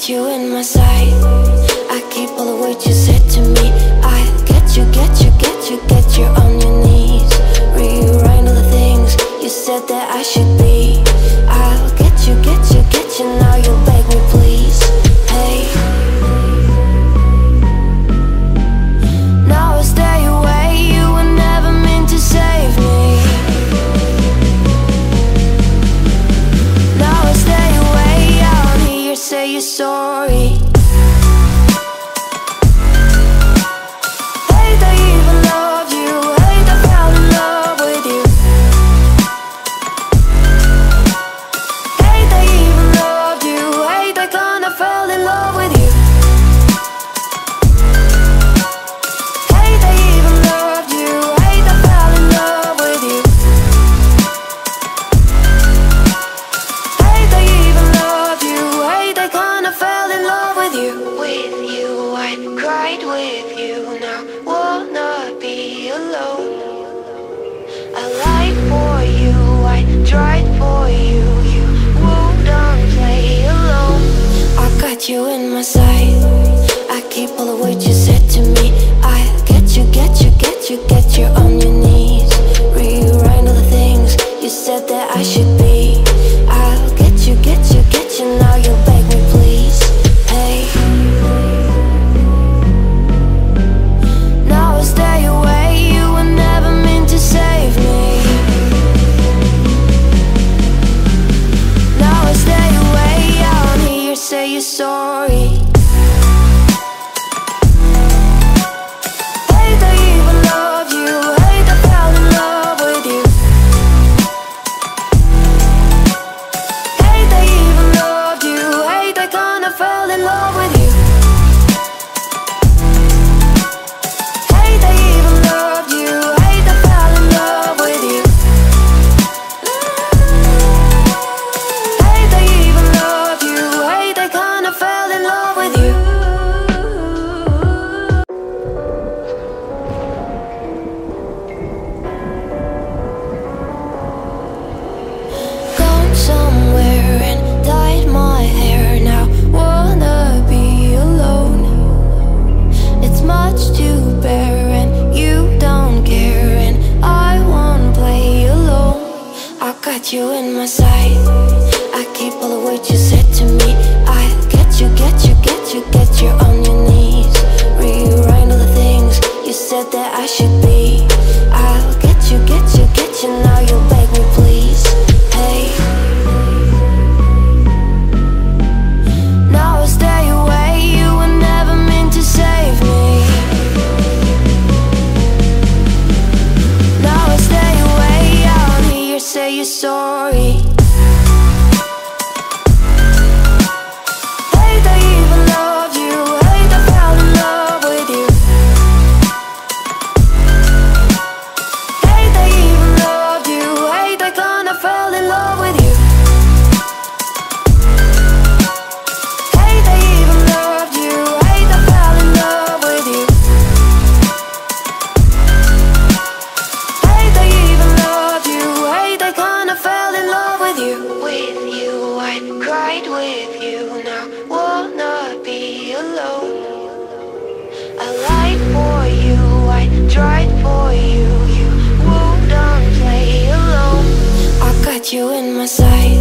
got you in my sight. I keep all the words you said to me. I get you, get you, get you, get you on your knees. Rewrite all the things you said that I should be. I'll get you, get you, get you, now you'll beg me please. Hey, now I stay away, you were never meant to save me. Now I stay away, I don't hear you say you're sorry. With you now, wanna be alone. I lied for you, I tried for you, you wouldn't play alone. I got you in my sight. I keep all the words you said to me. I get you, get you, get you, get you on your knees. Rewrite all the things you said that I should be. I'll get you, get you, get you, now you'll beg me please. Hey, stay away, you were never meant to save me. Now I stay away, I don't hear you say you're sorry. Hate I even loved you, hate I fell in love with you. Hate I even loved you, hate I kinda fell in love with you. You in my sight. I keep all the words you said to me. I get you, get you, get you, get you on your knees. Rewrite all the things you said that I should be. I'll get you, get you, get you, now you'll beg me please. Hey, now I stay away, you were never meant to save me. Now I stay away, I don't hear you say you're sorry. Hate I even loved you, hate I fell in love with you. Hate I even loved you, hate I kinda fell in love with you. Hate I even loved you, hate I fell in love with you. Hate I even loved you, hate I kinda fell in love with you. With you, I cried with you, now wanna be alone. I lied for you, I tried for you, you wouldn't play alone. I got you in my sight.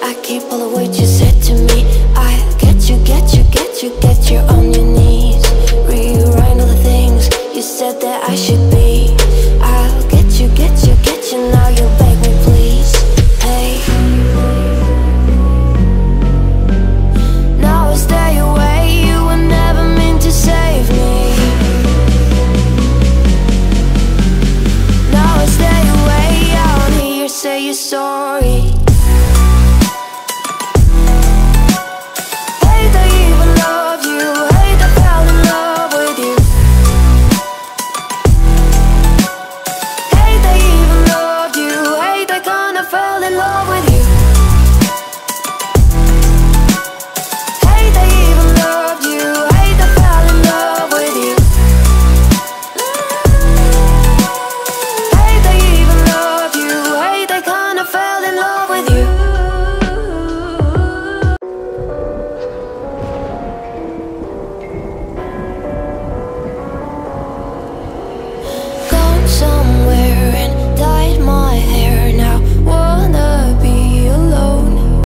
I keep all the words you said to me. I get you, get you, get you, get you on your knees. Rewrite all the things you said that I should be. I'll get you, get you, get you, now you'll beg me please. Hey, now I stay away, you were never meant to save me. Now I stay away, I don't hear you say you're sorry.